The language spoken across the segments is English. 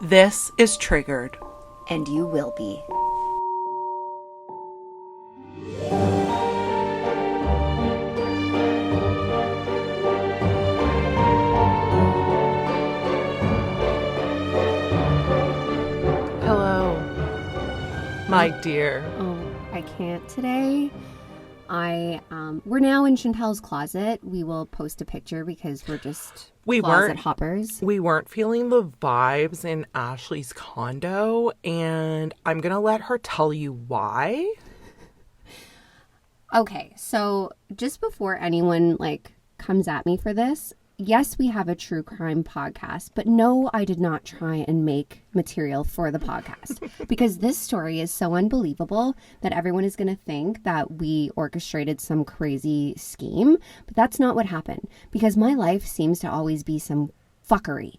This is Triggered. And you will be. Hello, my dear. Oh, I can't today. We're now in Chantel's closet. We will post a picture because we're just closet hoppers. We weren't feeling the vibes in Ashley's condo, and I'm gonna let her tell you why. Okay, so just before anyone comes at me for this, yes, we have a true crime podcast, but no, I did not try and make material for the podcast because this story is so unbelievable that everyone is going to think that we orchestrated some crazy scheme, but that's not what happened because my life seems to always be some fuckery.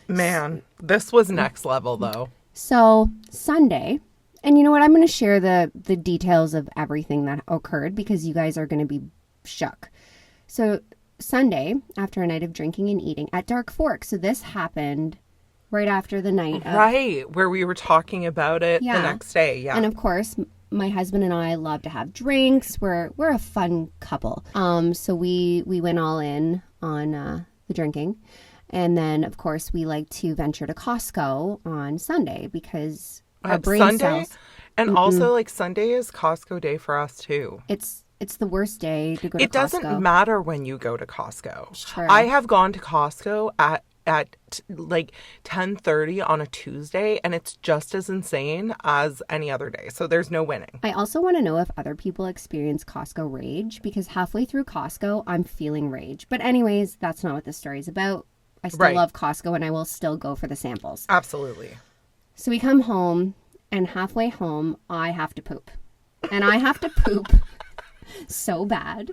Man, this was next level though. So Sunday, and you know what? I'm going to share the details of everything that occurred because you guys are going to be shook. So Sunday, after a night of drinking and eating at Dark Fork. So this happened right after the night of... Right, where we were talking about it the next day. Yeah. And of course, my husband and I love to have drinks. We're a fun couple. So we went all in on the drinking. And then, of course, we like to venture to Costco on Sunday because our brain cells... And also, Sunday is Costco day for us, too. It's the worst day to go to Costco. It doesn't matter when you go to Costco. Sure. I have gone to Costco at 10:30 on a Tuesday, and it's just as insane as any other day. So there's no winning. I also want to know if other people experience Costco rage, because halfway through Costco, I'm feeling rage. But anyways, that's not what this story is about. I still love Costco, and I will still go for the samples. Absolutely. So we come home, and halfway home, I have to poop. And I have to poop so bad.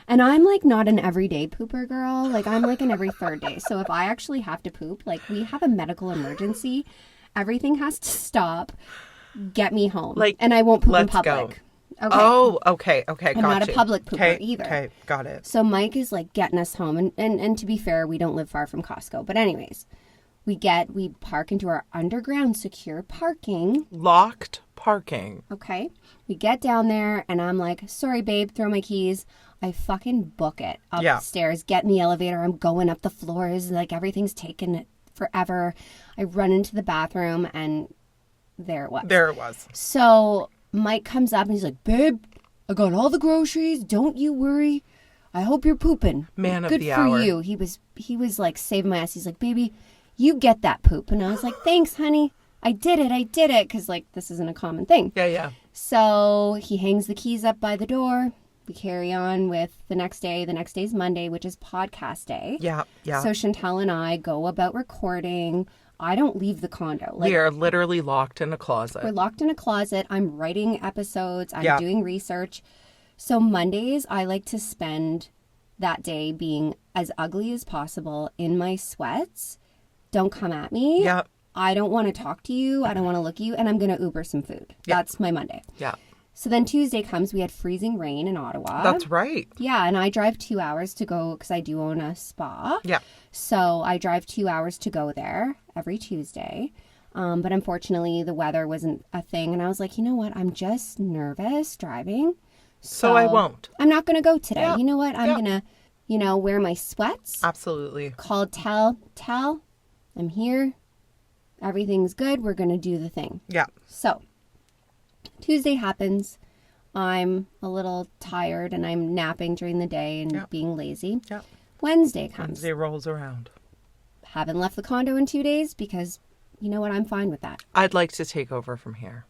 And I'm not an everyday pooper girl. I'm an every third day. So if I actually have to poop, we have a medical emergency. Everything has to stop. Get me home. And I won't poop in public. Go. Okay. Oh, okay. I'm not a public pooper either. Okay, got it. So Mike is getting us home. And to be fair, we don't live far from Costco. But anyways, we park into our underground secure parking. Locked parking. Okay. We get down there and I'm like, sorry, babe, throw my keys. I fucking book it upstairs, get in the elevator. I'm going up the floors. Everything's taken forever. I run into the bathroom and there it was. So Mike comes up and he's like, babe, I got all the groceries. Don't you worry. I hope you're pooping. Man of Good the for hour. you. He was saving my ass. He's like, baby, you get that poop. And I was like, thanks, honey. I did it. Because, this isn't a common thing. Yeah. So he hangs the keys up by the door. We carry on with the next day. The next day is Monday, which is podcast day. Yeah. So Chantel and I go about recording. I don't leave the condo. We are literally locked in a closet. We're locked in a closet. I'm writing episodes. I'm doing research. So Mondays, I like to spend that day being as ugly as possible in my sweats. Don't come at me. Yeah. I don't want to talk to you. I don't want to look at you. And I'm going to Uber some food. Yeah. That's my Monday. Yeah. So then Tuesday comes. We had freezing rain in Ottawa. That's right. Yeah. And I drive 2 hours to go because I do own a spa. Yeah. So I drive 2 hours to go there every Tuesday. But unfortunately, the weather wasn't a thing. And I was like, you know what? I'm just nervous driving. So I won't. I'm not going to go today. Yeah. You know what? I'm going to, wear my sweats. Absolutely. Call Tell, I'm here. Everything's good. We're going to do the thing. Yeah. So Tuesday happens. I'm a little tired and I'm napping during the day and being lazy. Yeah. Wednesday comes. Wednesday rolls around. Haven't left the condo in 2 days because you know what? I'm fine with that. I'd like to take over from here.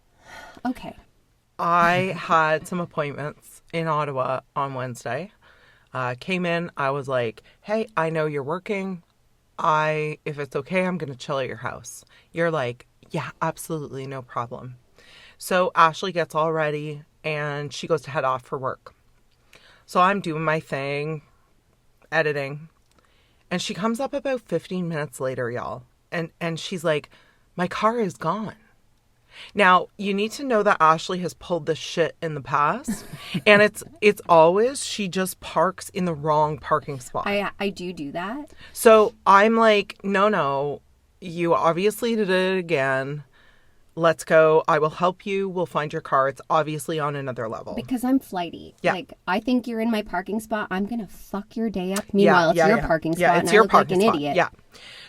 Okay. I had some appointments in Ottawa on Wednesday. Came in. I was like, hey, I know you're working. If it's okay, I'm going to chill at your house. You're like, yeah, absolutely, no problem. So Ashley gets all ready and she goes to head off for work. So I'm doing my thing, editing. And she comes up about 15 minutes later, y'all. And she's like, my car is gone. Now, you need to know that Ashley has pulled this shit in the past. And it's always she just parks in the wrong parking spot. I do that. So I'm like, no, you obviously did it again. Let's go. I will help you. We'll find your car. It's obviously on another level. Because I'm flighty. Yeah. Like, I think you're in my parking spot. I'm going to fuck your day up. Meanwhile, it's your parking spot. Yeah, it's and your I look parking like an spot. idiot. Yeah.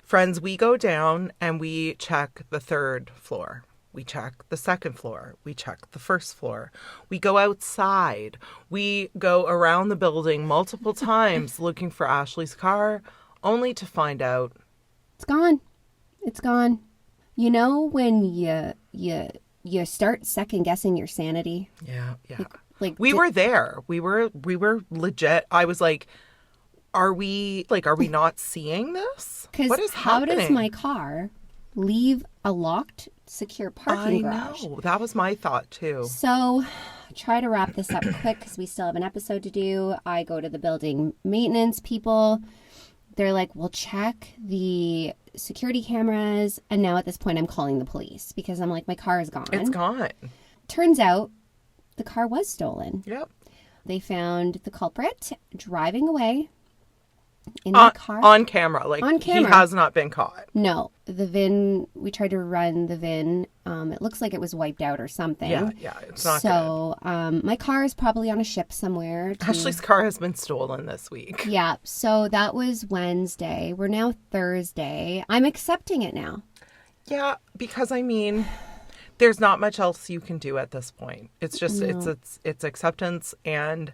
Friends, we go down and we check the 3rd floor. We check the 2nd floor. We check the 1st floor. We go outside. We go around the building multiple times looking for Ashley's car, only to find out It's gone. It's gone. You know when you start second guessing your sanity? Yeah. Like We were there. We were legit. I was like, are we not seeing this? What is happening? How does my car leave a locked, secure parking garage? I know. That was my thought too. So, try to wrap this up quick because we still have an episode to do. I go to the building maintenance people. They're like, we'll check the security cameras. And now at this point, I'm calling the police because I'm like, my car is gone. It's gone. Turns out the car was stolen. Yep. They found the culprit driving away in the car. On camera. Like, On camera. He has not been caught. No. The VIN, we tried to run the VIN. It looks like it was wiped out or something. Yeah, it's not good. So, my car is probably on a ship somewhere. Ashley's car has been stolen this week. Yeah, so that was Wednesday. We're now Thursday. I'm accepting it now. Yeah, because I mean, there's not much else you can do at this point. It's just it's acceptance and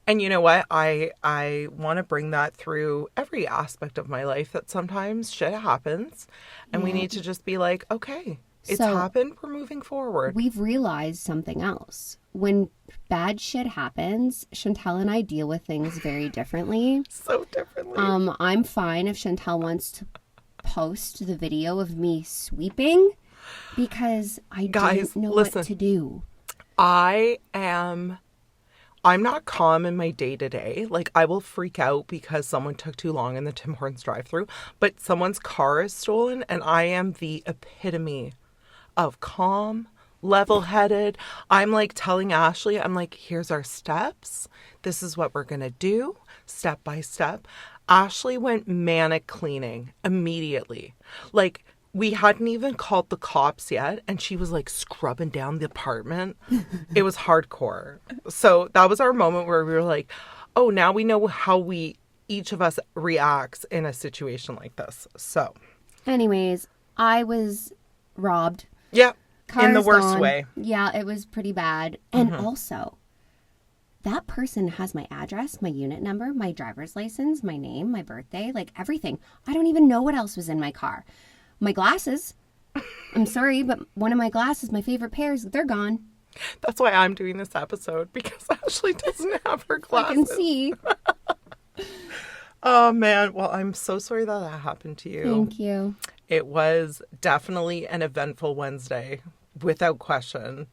you know what? I want to bring that through every aspect of my life that sometimes shit happens and we need to just be like, okay, it's happened. We're moving forward. We've realized something else. When bad shit happens, Chantel and I deal with things very differently. So differently. I'm fine if Chantel wants to post the video of me sweeping because I didn't know what to do. I'm not calm in my day-to-day. Like, I will freak out because someone took too long in the Tim Hortons drive-thru, but someone's car is stolen, and I am the epitome of calm, level-headed. I'm like telling Ashley, I'm like, here's our steps. This is what we're going to do, step by step. Ashley went manic cleaning immediately. Like, we hadn't even called the cops yet, and she was like scrubbing down the apartment. It was hardcore. So that was our moment where we were like, oh, now we know how each of us reacts in a situation like this. So anyways, I was robbed. Yeah. Car's in the worst gone. way. Yeah, it was pretty bad. And also, that person has my address, my unit number, my driver's license, my name, my birthday, like everything. I don't even know what else was in my car. My glasses. I'm sorry, but one of my glasses, my favorite pairs, they're gone. That's why I'm doing this episode, because Ashley doesn't have her glasses. I can see. Oh, man. Well, I'm so sorry that happened to you. Thank you. It was definitely an eventful Wednesday, without question.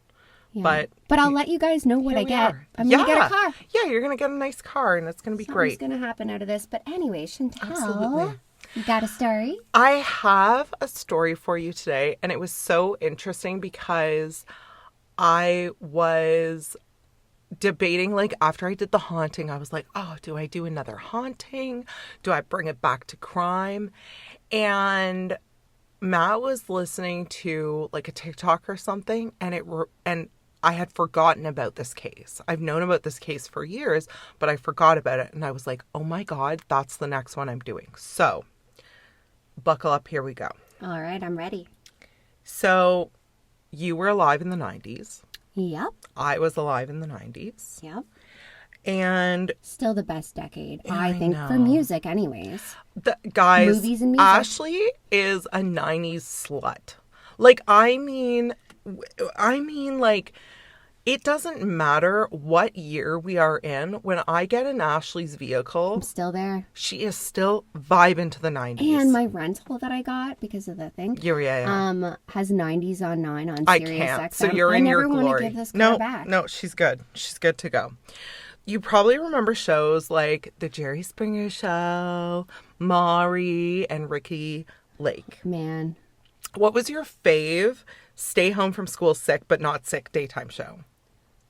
Yeah. But I'll let you guys know what I get. I'm going to get a car. Yeah, you're going to get a nice car, and it's going to be great. Something's going to happen out of this. But anyway, Chantel, Absolutely. You got a story? I have a story for you today, and it was so interesting because I was debating, like, after I did the haunting, I was like, oh, do I do another haunting? Do I bring it back to crime? And Matt was listening to, like, a TikTok or something, and I had forgotten about this case. I've known about this case for years, but I forgot about it, and I was like, oh my God, that's the next one I'm doing. So buckle up, here we go. All right, I'm ready. So you were alive in the 90s. Yep. I was alive in the 90s. Yep. And still the best decade, Yeah, I think, know. for music anyways. Guys, Movies and music. Ashley is a 90s slut. Like, I mean, like, it doesn't matter what year we are in. When I get in Ashley's vehicle, I'm still there. she is still vibing to the 90s. And my rental that I got because of the thing, Yeah. has 90s on 9 on I Sirius can't. XM. So you're in your I never glory. want to give this car back. No, she's good. She's good to go. You probably remember shows like The Jerry Springer Show, Maury, and Ricky Lake. Man. What was your fave stay home from school sick but not sick daytime show?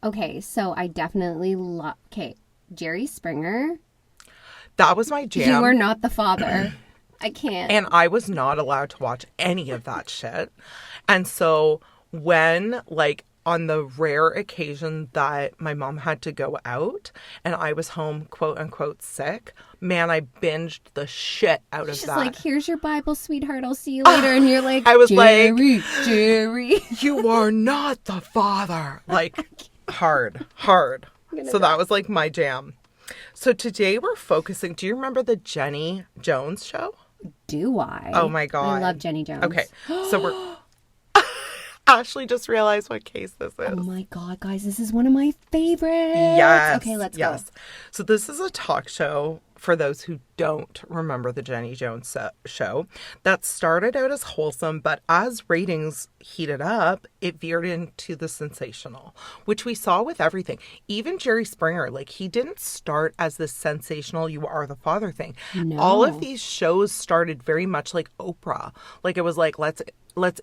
Okay, so I definitely love... Okay, Jerry Springer. That was my jam. You are not the father. I can't. And I was not allowed to watch any of that shit. And so when, like, on the rare occasion that my mom had to go out and I was home, quote unquote, sick, man, I binged the shit out of She's that. like, here's your Bible, sweetheart. I'll see you later. And you're like, I was Jerry. You are not the father. Like, hard. So that was like my jam. So today we're focusing. Do you remember the Jenny Jones show? Do I? Oh my God. I love Jenny Jones. Okay. So we're. Ashley just realized what case this is. Oh my God, guys, this is one of my favorites. Yes. Okay, let's go. So this is a talk show, for those who don't remember the Jenny Jones show, that started out as wholesome, but as ratings heated up, it veered into the sensational, which we saw with everything. Even Jerry Springer, like, he didn't start as this sensational "you are the father" thing. No. All of these shows started very much like Oprah. Like, it was like, let's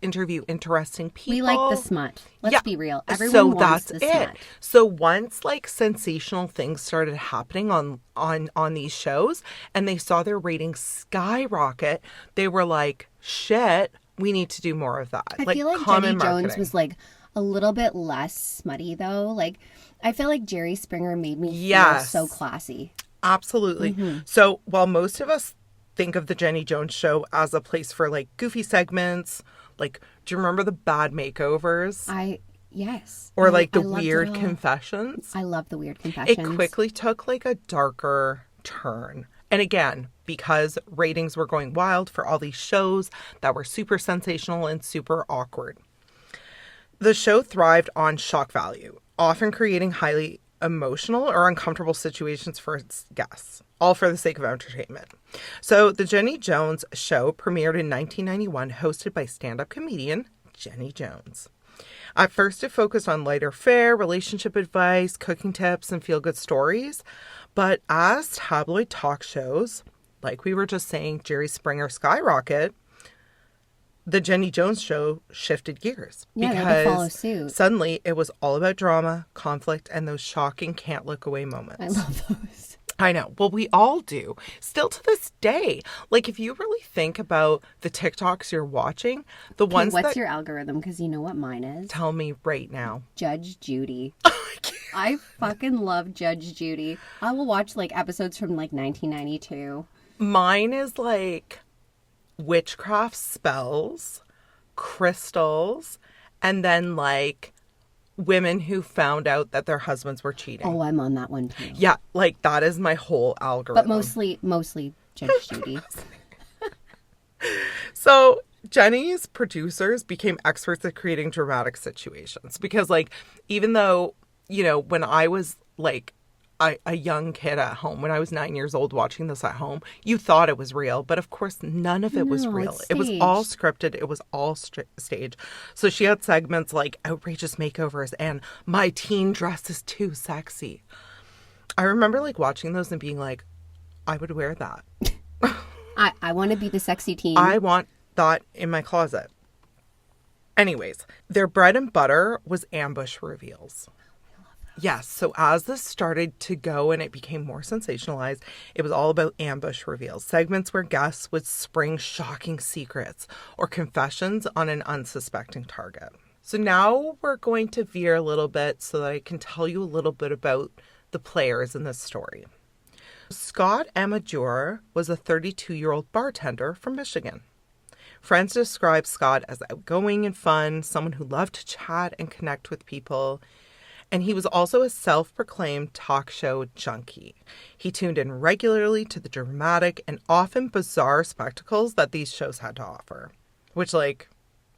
interview interesting people. We like the smut. Let's be real. Everyone so wants that's the it. smut. So once, like, sensational things started happening on these shows and they saw their ratings skyrocket, they were like, shit, we need to do more of that. I feel like Jenny Jones marketing. was like a little bit less smutty though. Like, I feel like Jerry Springer made me feel Yes. so classy. Absolutely. So while most of us think of the Jenny Jones show as a place for, like, goofy segments, like, do you remember the bad makeovers? Yes. Or, like, the I loved it weird all. confessions? I love the weird confessions. It quickly took, like, a darker turn. And again, because ratings were going wild for all these shows that were super sensational and super awkward. The show thrived on shock value, often creating highly emotional or uncomfortable situations for its guests, all for the sake of entertainment. So the Jenny Jones show premiered in 1991, hosted by stand-up comedian Jenny Jones. At first, it focused on lighter fare, relationship advice, cooking tips, and feel-good stories. But as tabloid talk shows, like we were just saying, Jerry Springer skyrocket, the Jenny Jones show shifted gears. Yeah, they had to follow suit. Suddenly it was all about drama, conflict, and those shocking can't look away moments. I love those. I know. Well, we all do. Still to this day. Like, if you really think about the TikToks you're watching, the ones What's that... your algorithm? Because you know what mine is. Tell me right now. Judge Judy. I fucking love Judge Judy. I will watch, like, episodes from, like, 1992. Mine is, like, witchcraft spells, crystals, and then, like, women who found out that their husbands were cheating. Oh, I'm on that one too. Yeah, like, that is my whole algorithm. But mostly Judge Judy. So Jenny's producers became experts at creating dramatic situations because, like, even though, you know, when I was, like, a young kid at home, when I was 9 years old watching this at home, you thought it was real. But of course, none of it was real. It's It was all staged. scripted. It was all staged. So she had segments like outrageous makeovers and my teen dress is too sexy. I remember, like, watching those and being like, I would wear that. I want to be the sexy teen. I want that in my closet. Anyways, their bread and butter was ambush reveals. Yes, so as this started to go and it became more sensationalized, it was all about ambush reveals, segments where guests would spring shocking secrets or confessions on an unsuspecting target. So now we're going to veer a little bit so that I can tell you a little bit about the players in this story. Scott Amedure was a 32-year-old bartender from Michigan. Friends described Scott as outgoing and fun, someone who loved to chat and connect with people. And he was also a self-proclaimed talk show junkie. He tuned in regularly to the dramatic and often bizarre spectacles that these shows had to offer, which, like,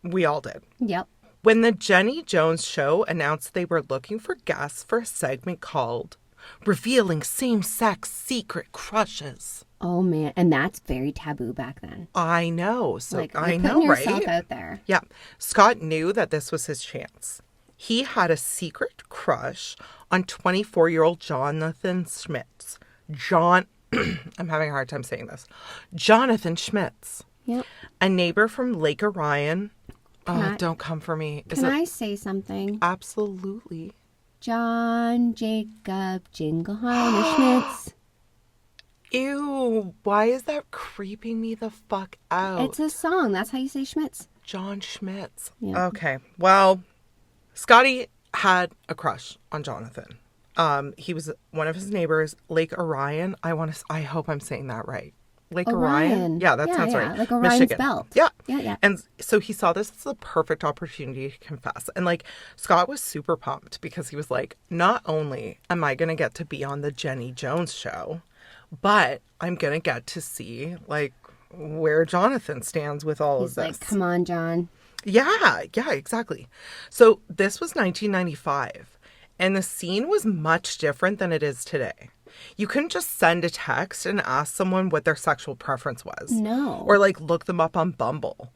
we all did. Yep. When the Jenny Jones show announced they were looking for guests for a segment called Revealing Same-Sex Secret Crushes. Oh, man. And that's very taboo back then. I know. So Like, I you're know, putting right? yourself out there. Yeah. Scott knew that this was his chance. He had a secret crush on 24-year-old Jonathan Schmitz. I'm having a hard time saying this. Jonathan Schmitz. Yep. A neighbor from Lake Orion. Don't come for me. Can I say something? Absolutely. John Jacob Jingleheimer Schmitz. Ew, why is that creeping me the fuck out? It's a song. That's how you say Schmitz. John Schmitz. Yeah. Okay, well, Scotty had a crush on Jonathan. He was one of his neighbors, Lake Orion. I hope I'm saying that right. Lake Orion? Yeah, that sounds right. Like Orion's Michigan. belt. Yeah. Yeah. And so he saw this as the perfect opportunity to confess. And like Scott was super pumped because he was like, not only am I going to get to be on the Jenny Jones show, but I'm going to get to see like where Jonathan stands with all of He's this. like, come on, John. Yeah, exactly. So this was 1995, and the scene was much different than it is today. You couldn't just send a text and ask someone what their sexual preference was. No. Or like look them up on Bumble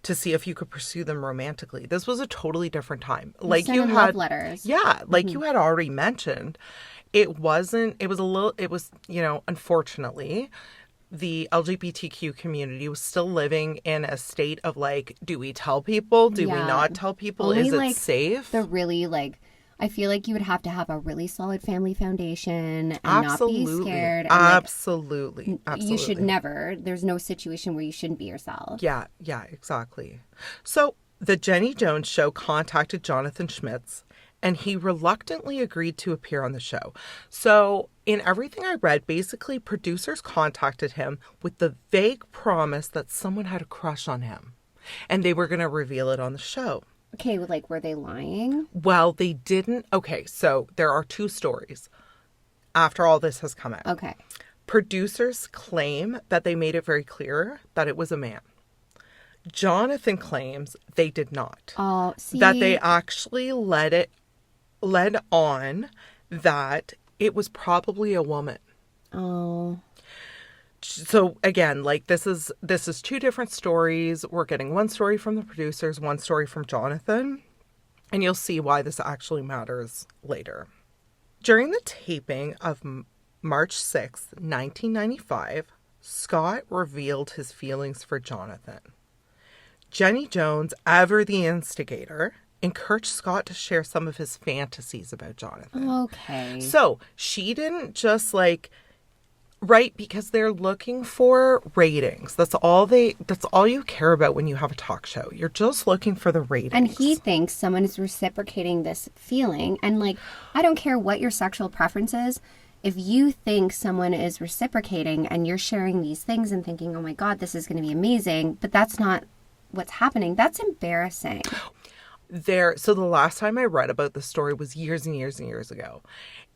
to see if you could pursue them romantically. This was a totally different time. Like you had love letters. Yeah, like you had already mentioned, unfortunately, the LGBTQ community was still living in a state of like, do we tell people? Do we not tell people? Only, is it like, safe? The really like, I feel like you would have to have a really solid family foundation and not be scared. And, Absolutely. You should never. There's no situation where you shouldn't be yourself. Yeah, exactly. So the Jenny Jones show contacted Jonathan Schmitz, and he reluctantly agreed to appear on the show. So in everything I read, basically producers contacted him with the vague promise that someone had a crush on him and they were going to reveal it on the show. Okay, like, were they lying? Well, they didn't. Okay, so there are two stories after all this has come out. Okay. Producers claim that they made it very clear that it was a man. Jonathan claims they did not. Oh, see. That they actually led on that it was probably a woman. Oh. So again, like this is two different stories. We're getting one story from the producers, one story from Jonathan, and you'll see why this actually matters later. During the taping of March 6th, 1995, Scott revealed his feelings for Jonathan. Jenny Jones, ever the instigator, encouraged Scott to share some of his fantasies about Jonathan. Okay. So she didn't just like, right, because they're looking for ratings. That's all you care about when you have a talk show. You're just looking for the ratings. And he thinks someone is reciprocating this feeling. And like, I don't care what your sexual preference is. If you think someone is reciprocating and you're sharing these things and thinking, oh my God, this is going to be amazing, but that's not what's happening, that's embarrassing. So the last time I read about this story was years and years and years ago.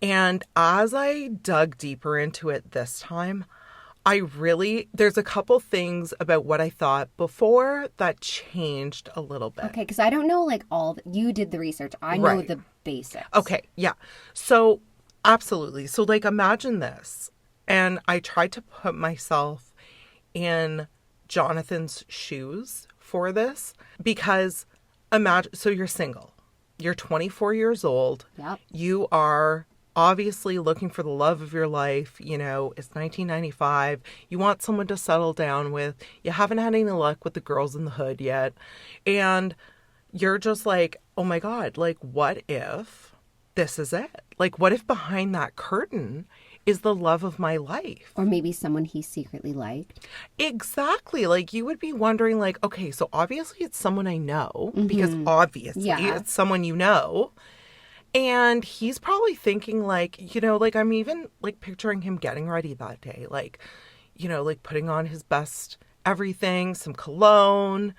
And as I dug deeper into it this time, there's a couple things about what I thought before that changed a little bit. Okay, because I don't know you did the research. I know the basics. Okay, yeah. So absolutely. So like imagine this. And I tried to put myself in Jonathan's shoes for this because imagine, so you're single. You're 24 years old. Yep. You are obviously looking for the love of your life. You know, it's 1995. You want someone to settle down with. You haven't had any luck with the girls in the hood yet. And you're just like, oh my God, like, what if this is it? Like, what if behind that curtain is the love of my life? Or maybe someone he secretly liked. Exactly. Like, you would be wondering, like, okay, so obviously it's someone I know, because obviously it's someone you know. And he's probably thinking, like, you know, like, I'm even, like, picturing him getting ready that day. Like, you know, like, putting on his best everything, some cologne,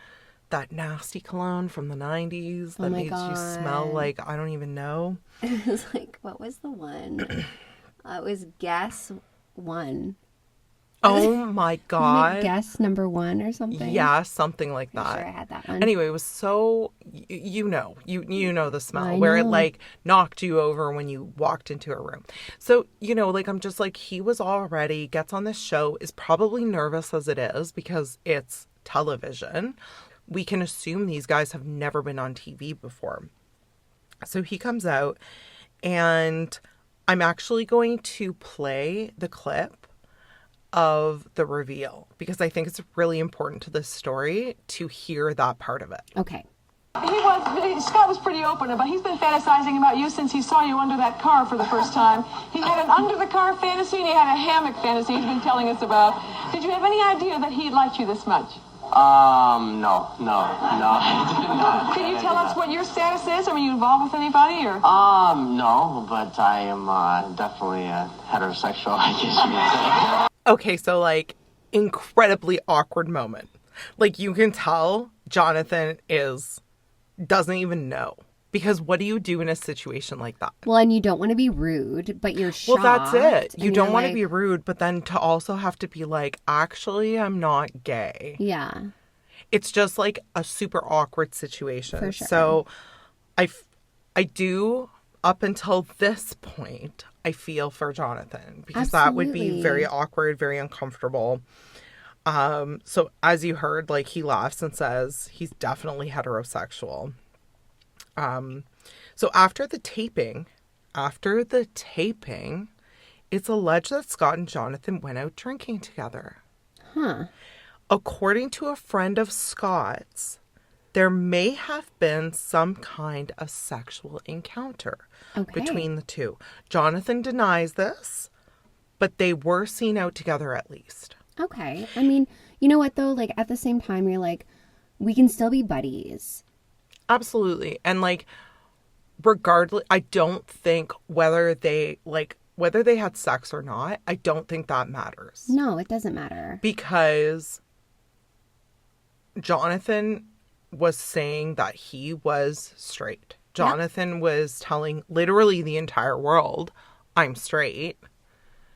that nasty cologne from the 90s that makes you smell like, I don't even know. It was like, what was the one? It was Guess One. Oh my God. Guess number one or something? Yeah, something like that. I'm sure I had that one. Anyway, it was so, you know the smell where it like knocked you over when you walked into a room. So, you know, like I'm just like, he was all ready, gets on this show, is probably nervous as it is because it's television. We can assume these guys have never been on TV before. So he comes out, and I'm actually going to play the clip of the reveal because I think it's really important to this story to hear that part of it. Okay. Scott was pretty open about he's been fantasizing about you since he saw you under that car for the first time. He had an under the car fantasy and he had a hammock fantasy he's been telling us about. Did you have any idea that he liked you this much? No. Can you tell us what your status is? Are you involved with anybody or? No, but I am definitely heterosexual, I guess you could say. Okay, so like incredibly awkward moment. Like you can tell Jonathan doesn't even know. Because what do you do in a situation like that? Well, and you don't want to be rude, but you're shocked. Well, that's it. You don't want to like, be rude, but then to also have to be like, actually, I'm not gay. Yeah. It's just like a super awkward situation. For sure. So I do, up until this point, I feel for Jonathan. Because that would be very awkward, very uncomfortable. So as you heard, like he laughs and says he's definitely heterosexual. So after the taping, it's alleged that Scott and Jonathan went out drinking together. Huh. According to a friend of Scott's, there may have been some kind of sexual encounter between the two. Jonathan denies this, but they were seen out together at least. Okay. I mean, you know what though? Like at the same time, you're like, we can still be buddies. Absolutely. And like, regardless, I don't think whether they had sex or not, I don't think that matters. No, it doesn't matter. Because Jonathan was saying that he was straight. Jonathan was telling literally the entire world, I'm straight.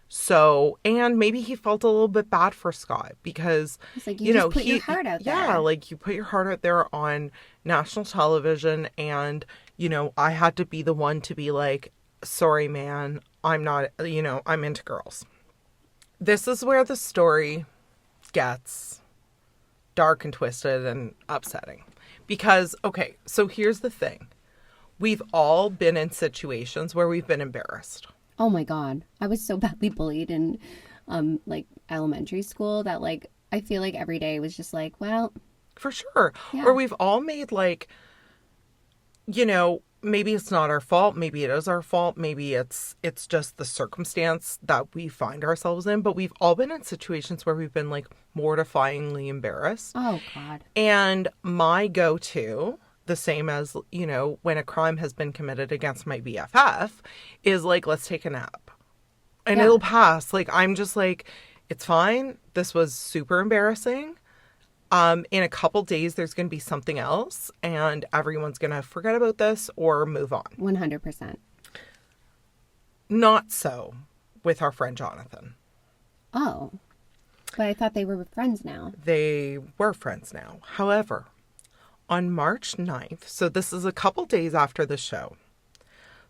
So, and maybe he felt a little bit bad for Scott because, it's like, you just put your heart out there. Yeah, like you put your heart out there on national television and, I had to be the one to be like, sorry, man, I'm not, I'm into girls. This is where the story gets dark and twisted and upsetting because, okay, so here's the thing. We've all been in situations where we've been embarrassed. Oh my God. I was so badly bullied in like elementary school that like I feel like every day was just like, well. For sure. Yeah. Or we've all made like, maybe it's not our fault. Maybe it is our fault. Maybe it's just the circumstance that we find ourselves in. But we've all been in situations where we've been like mortifyingly embarrassed. Oh God. And my go-to, the same as, when a crime has been committed against my BFF, is like, let's take a nap. And it'll pass. Like, I'm just like, it's fine. This was super embarrassing. In a couple days, there's going to be something else. And everyone's going to forget about this or move on. 100%. Not so with our friend Jonathan. Oh. But I thought they were friends now. They were friends now. However, on March 9th, so this is a couple days after the show,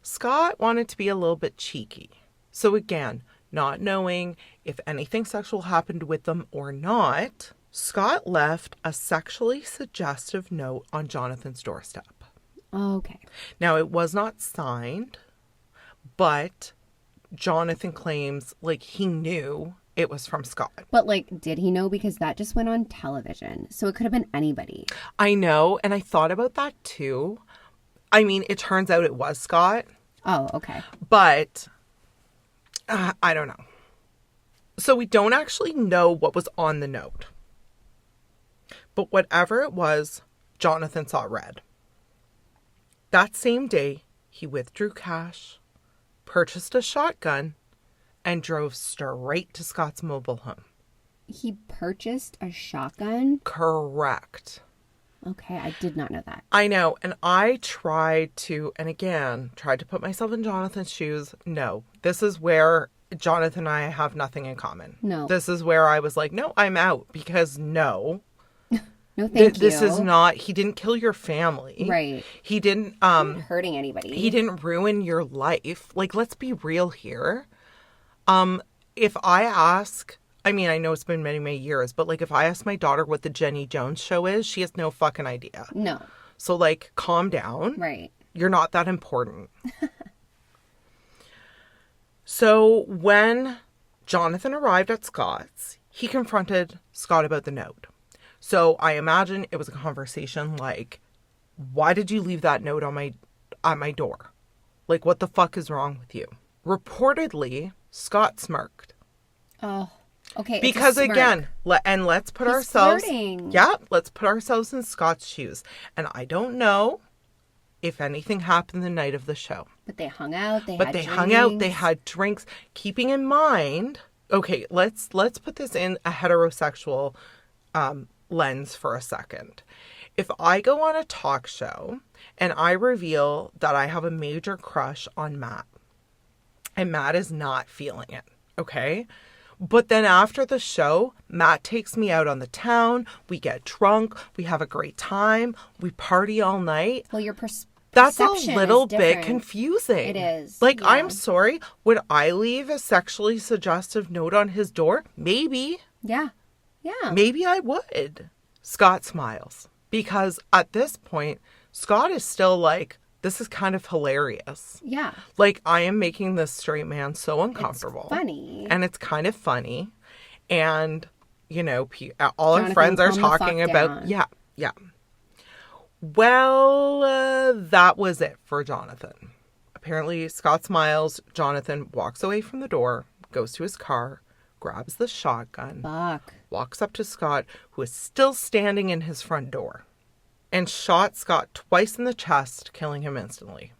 Scott wanted to be a little bit cheeky. So again, not knowing if anything sexual happened with them or not, Scott left a sexually suggestive note on Jonathan's doorstep. Okay. Now, it was not signed, but Jonathan claims like he knew it was from Scott. But like, did he know? Because that just went on television. So it could have been anybody. I know. And I thought about that too. I mean, it turns out it was Scott. Oh, okay. But I don't know. So we don't actually know what was on the note. But whatever it was, Jonathan saw red. That same day, he withdrew cash, purchased a shotgun, and drove straight to Scott's mobile home. He purchased a shotgun? Correct. Okay, I did not know that. I know, and I tried to put myself in Jonathan's shoes. No, this is where Jonathan and I have nothing in common. No. This is where I was like, no, I'm out, because no. No, thank you. This is not, he didn't kill your family. Right. He didn't, not hurting anybody. He didn't ruin your life. Like, let's be real here. If I ask, I mean, I know it's been many, many years, but like if I ask my daughter what the Jenny Jones show is, she has no fucking idea. No. So like, calm down. Right. You're not that important. So when Jonathan arrived at Scott's, he confronted Scott about the note. So I imagine it was a conversation like, why did you leave that note at my door? Like, what the fuck is wrong with you? Reportedly, Scott smirked. Oh, okay. Because again, let's put He's ourselves, flirting. yeah, let's put ourselves in Scott's shoes. And I don't know if anything happened the night of the show. But they hung out. They had drinks. Keeping in mind, okay, let's put this in a heterosexual lens for a second. If I go on a talk show and I reveal that I have a major crush on Matt, and Matt is not feeling it, okay? But then after the show, Matt takes me out on the town. We get drunk. We have a great time. We party all night. Well, that's a perception little is bit different. confusing. It is. Like, yeah. I'm sorry. Would I leave a sexually suggestive note on his door? Maybe. Yeah. Yeah. Maybe I would. Scott smiles. Because at this point, Scott is still like, this is kind of hilarious. Yeah. Like, I am making this straight man so uncomfortable. It's funny. And it's kind of funny. And, you know, all Jonathan, our friends are calm the fuck talking about... down. Yeah, yeah. Well, that was it for Jonathan. Apparently, Scott smiles. Jonathan walks away from the door, goes to his car, grabs the shotgun, Fuck. walks up to Scott, who is still standing in his front door, and shot Scott twice in the chest, killing him instantly.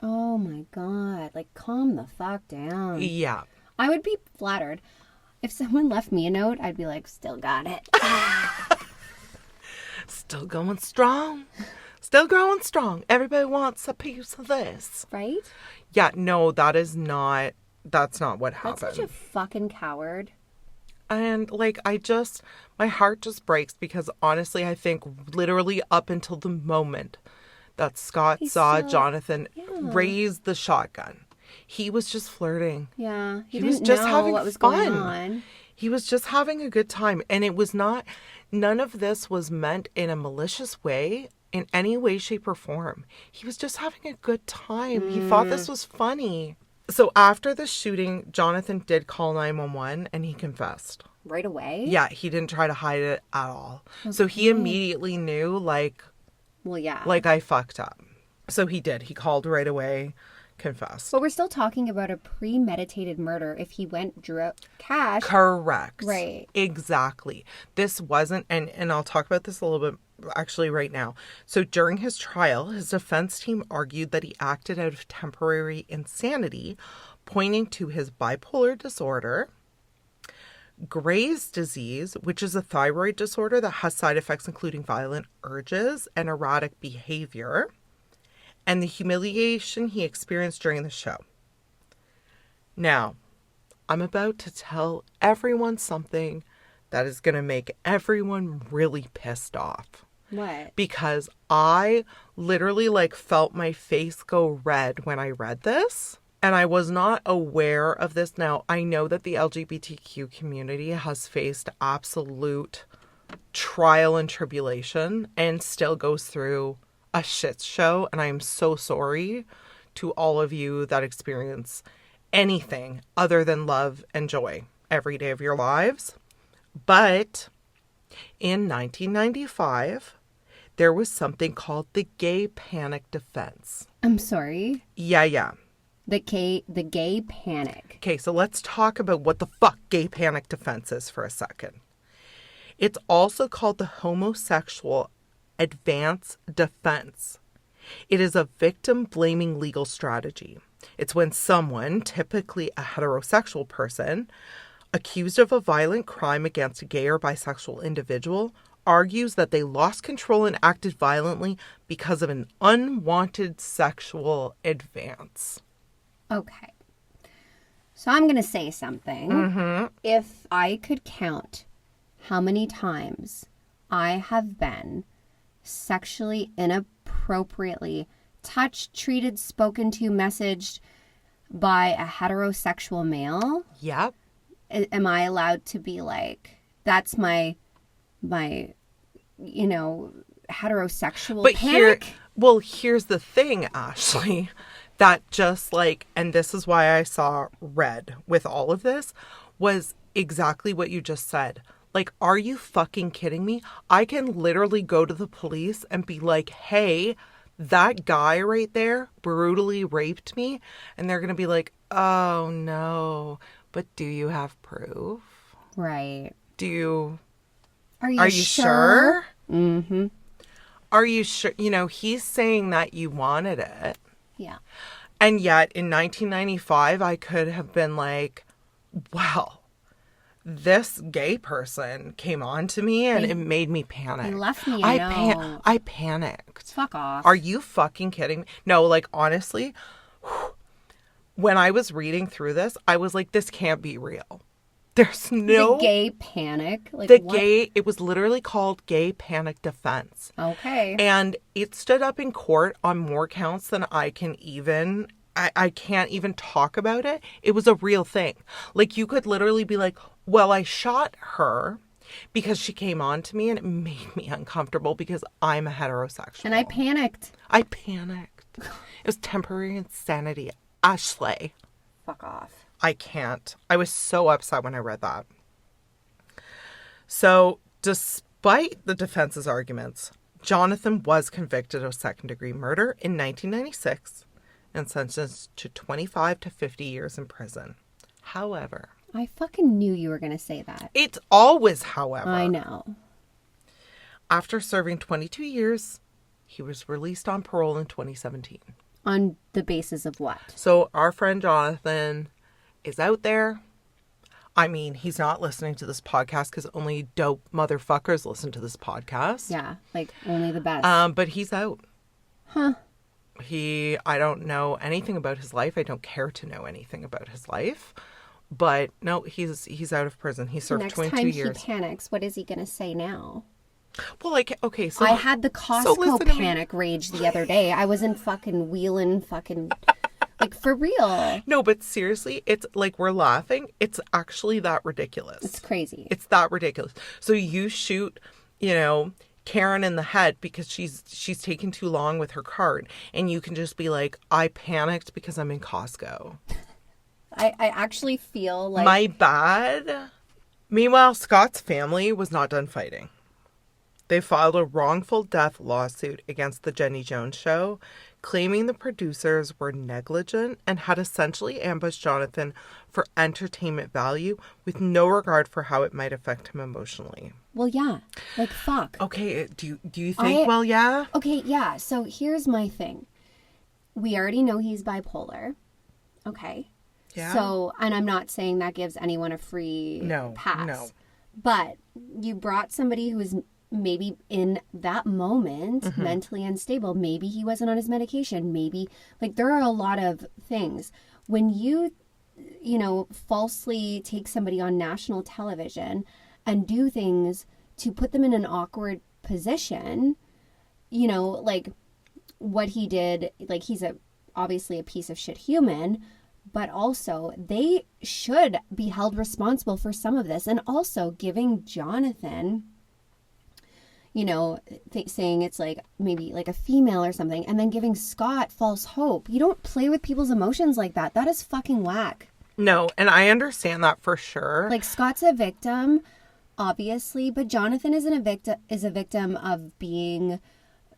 Oh my God. Like, calm the fuck down. Yeah. I would be flattered. If someone left me a note, I'd be like, still got it. Still going strong. Still growing strong. Everybody wants a piece of this. Right? Yeah, no, that's not what happened. That's such a fucking coward. And like, my heart just breaks because honestly, I think literally up until the moment that Scott saw Jonathan raise the shotgun, he was just flirting. Yeah. He was just having what was fun. going on. He was just having a good time. And it was none of this was meant in a malicious way, in any way, shape, or form. He was just having a good time. He thought this was funny. So after the shooting, Jonathan did call 911 and he confessed. Right away? Yeah, he didn't try to hide it at all. Okay. So he immediately knew, like, well, yeah. Like, I fucked up. So he did. He called right away, confessed. But we're still talking about a premeditated murder if he drew out cash. Correct. Right. Exactly. This wasn't, and I'll talk about this a little bit actually right now. So during his trial, his defense team argued that he acted out of temporary insanity, pointing to his bipolar disorder, Graves' disease, which is a thyroid disorder that has side effects including violent urges and erratic behavior, and the humiliation he experienced during the show. Now, I'm about to tell everyone something that is going to make everyone really pissed off. What? Because I literally felt my face go red when I read this. And I was not aware of this. Now, I know that the LGBTQ community has faced absolute trial and tribulation and still goes through a shit show. And I am so sorry to all of you that experience anything other than love and joy every day of your lives. But in 1995, there was something called the gay panic defense. I'm sorry? Yeah. The gay panic. Okay, so let's talk about what the fuck gay panic defense is for a second. It's also called the homosexual advance defense. It is a victim-blaming legal strategy. It's when someone, typically a heterosexual person, accused of a violent crime against a gay or bisexual individual, argues that they lost control and acted violently because of an unwanted sexual advance. Okay. So I'm going to say something. Mm-hmm. If I could count how many times I have been sexually inappropriately touched, treated, spoken to, messaged by a heterosexual male. Yep. Am I allowed to be like, that's my heterosexual panic? Here's the thing, Ashley, that just and this is why I saw red with all of this, was exactly what you just said. Like, are you fucking kidding me? I can literally go to the police and be like, hey, that guy right there brutally raped me. And they're going to be like, oh, no. But do you have proof? Right. Are you sure? Mm-hmm. Are you sure? You know, he's saying that you wanted it. Yeah. And yet in 1995, I could have been like, well, this gay person came on to me and it made me panic. He left me a note. I panicked. Fuck off. Are you fucking kidding me? No, like, honestly, when I was reading through this, I was like, this can't be real. There's no... The gay panic? Like, the what? gay... It was literally called gay panic defense. Okay. And it stood up in court on more counts than I can even... I can't even talk about it. It was a real thing. Like, you could literally be like, well, I shot her because she came on to me and it made me uncomfortable because I'm a heterosexual. And I panicked. I panicked. It was temporary insanity. Ashley. Fuck off. I can't. I was so upset when I read that. So, despite the defense's arguments, Jonathan was convicted of second-degree murder in 1996 and sentenced to 25 to 50 years in prison. However... I fucking knew you were going to say that. It's always however. I know. After serving 22 years, he was released on parole in 2017. On the basis of what? So, our friend Jonathan is out there. I mean, he's not listening to this podcast because only dope motherfuckers listen to this podcast. Yeah, like only the best. But he's out. Huh. I don't know anything about his life. I don't care to know anything about his life. But no, he's out of prison. He served 22 years. Next time he panics, what is he going to say now? Well, like, okay, so... I had the Costco panic rage the other day. I wasn't fucking wheeling fucking... Like, for real. No, but seriously, it's like we're laughing. It's actually that ridiculous. It's crazy. It's that ridiculous. So you shoot, you know, Karen in the head because she's taking too long with her card. And you can just be like, I panicked because I'm in Costco. I actually feel like... My bad. Meanwhile, Scott's family was not done fighting. They filed a wrongful death lawsuit against the Jenny Jones show, claiming the producers were negligent and had essentially ambushed Jonathan for entertainment value with no regard for how it might affect him emotionally. Well, yeah. Like, fuck. Okay, do you think, well, yeah? Okay, yeah. So here's my thing. We already know he's bipolar. Okay. Yeah. So, and I'm not saying that gives anyone a free pass. No. But you brought somebody who is maybe in that moment mentally unstable. Maybe he wasn't on his medication. Maybe, like, there are a lot of things. When you know, falsely take somebody on national television and do things to put them in an awkward position, you know, like what he did, like, he's obviously a piece of shit human. But also, they should be held responsible for some of this. And also giving Jonathan, you know, saying it's like maybe like a female or something. And then giving Scott false hope. You don't play with people's emotions like that. That is fucking whack. No, and I understand that for sure. Like, Scott's a victim, obviously. But Jonathan is a victim of being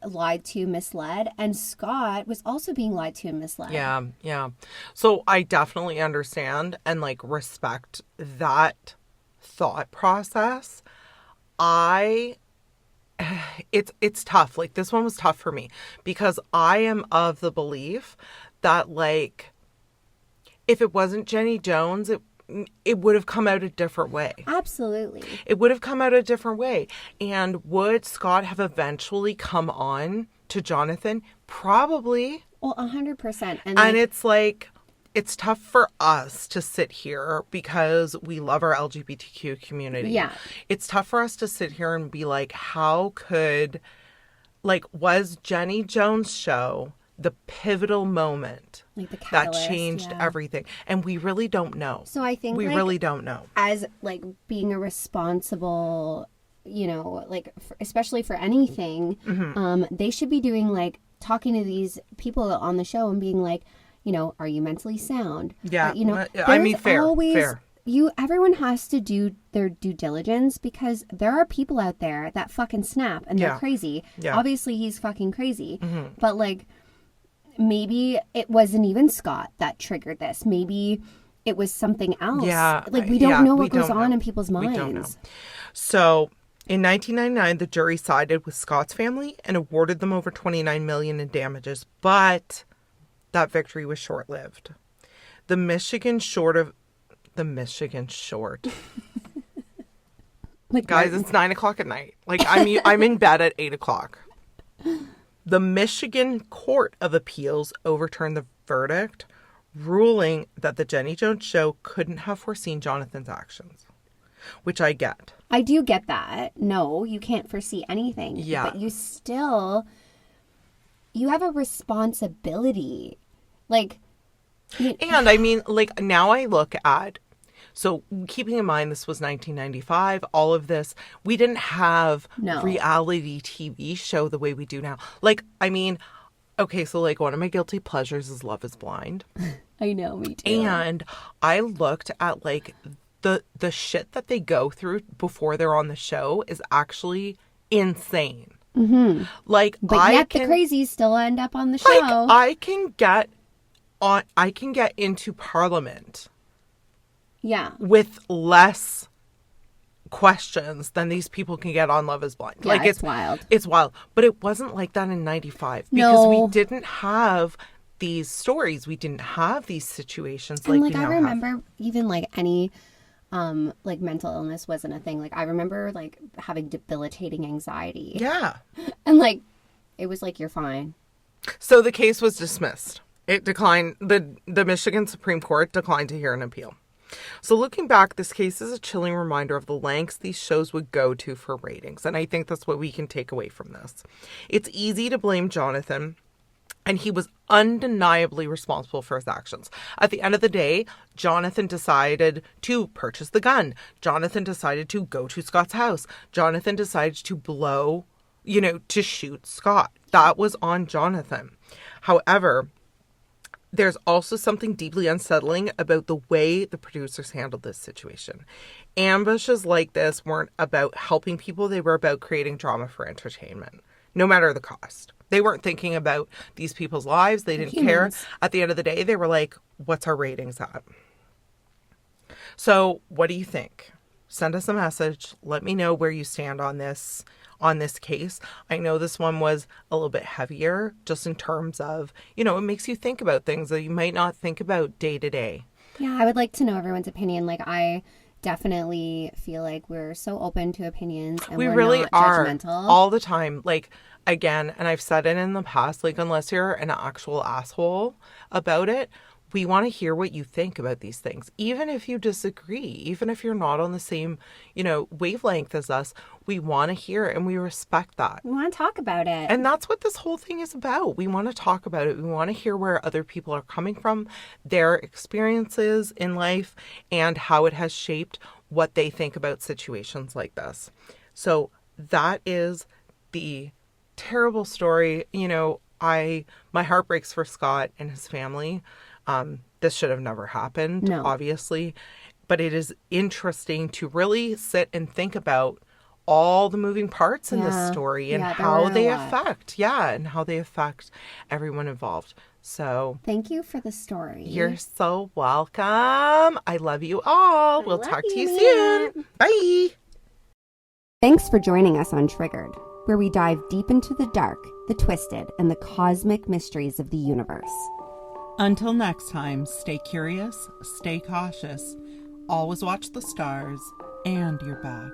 lied to, misled, and Scott was also being lied to and misled. Yeah. So I definitely understand and like respect that thought process. It's tough. Like, this one was tough for me because I am of the belief that, like, if it wasn't Jenny Jones, it would have come out a different way. Absolutely. It would have come out a different way. And would Scott have eventually come on to Jonathan? Probably. Well, 100%. And it's like, it's tough for us to sit here because we love our LGBTQ community. Yeah. It's tough for us to sit here and be like, how could, like, was Jenny Jones' show the pivotal moment, like, the that catalyst, changed everything? And we really don't know. So I think we really don't know. As, like, being a responsible, you know, like, especially for anything, they should be doing, like, talking to these people on the show and being like, you know, are you mentally sound? Yeah. You know, I mean, fair. everyone has to do their due diligence, because there are people out there that fucking snap and they're crazy. Yeah. Obviously he's fucking crazy. But like, maybe it wasn't even Scott that triggered this. Maybe it was something else. Yeah. Like, we don't know what we goes don't on know. in people's minds. We don't know. So in 1999, the jury sided with Scott's family and awarded them over $29 million in damages, but that victory was short-lived. The Michigan short. Like, Guys, it's 9:00 at night. Like, I'm in bed at 8:00. The Michigan Court of Appeals overturned the verdict, ruling that the Jenny Jones show couldn't have foreseen Jonathan's actions, which I get. I do get that. No, you can't foresee anything. Yeah. But you have a responsibility. Like, And I mean, like, now I look at, so keeping in mind this was 1995, all of this, we didn't have reality TV show the way we do now. Like, I mean, okay, so like one of my guilty pleasures is Love is Blind. I know, me too. And I looked at like the shit that they go through before they're on the show is actually insane. Mm-hmm. Like, but yet the crazies still end up on the show. Like, I can get into Parliament. Yeah. With less questions than these people can get on Love is Blind. Yeah, like, it's wild. It's wild. But it wasn't like that in 95. Because we didn't have these stories. We didn't have these situations and like we I now remember have. even like any like mental illness wasn't a thing. Like, I remember like having debilitating anxiety. Yeah. And like, it was like, you're fine. So the case was dismissed. It declined. The Michigan Supreme Court declined to hear an appeal. So looking back, this case is a chilling reminder of the lengths these shows would go to for ratings. And I think that's what we can take away from this. It's easy to blame Jonathan, and he was undeniably responsible for his actions. At the end of the day, Jonathan decided to purchase the gun. Jonathan decided to go to Scott's house. Jonathan decided to blow, to shoot Scott. That was on Jonathan. However, there's also something deeply unsettling about the way the producers handled this situation. Ambushes like this weren't about helping people. They were about creating drama for entertainment, no matter the cost. They weren't thinking about these people's lives. They didn't care. At the end of the day, they were like, what's our ratings at? So what do you think? Send us a message. Let me know where you stand on this case. I know this one was a little bit heavier just in terms of, it makes you think about things that you might not think about day to day. Yeah, I would like to know everyone's opinion. Like, I definitely feel like we're so open to opinions and we're really not are judgmental. all the time. Like, again, and I've said it in the past, like, unless you're an actual asshole about it, we want to hear what you think about these things. Even if you disagree, even if you're not on the same, wavelength as us, we want to hear it and we respect that. We want to talk about it. And that's what this whole thing is about. We want to talk about it. We want to hear where other people are coming from, their experiences in life, and how it has shaped what they think about situations like this. So that is the terrible story. My heart breaks for Scott and his family. This should have never happened, obviously. But it is interesting to really sit and think about all the moving parts in this story and how they affect everyone involved. So thank you for the story. You're so welcome. I love you all. We'll talk to you soon. Bye. Thanks for joining us on Triggered, where we dive deep into the dark, the twisted, and the cosmic mysteries of the universe. Until next time, stay curious, stay cautious, always watch the stars and your back.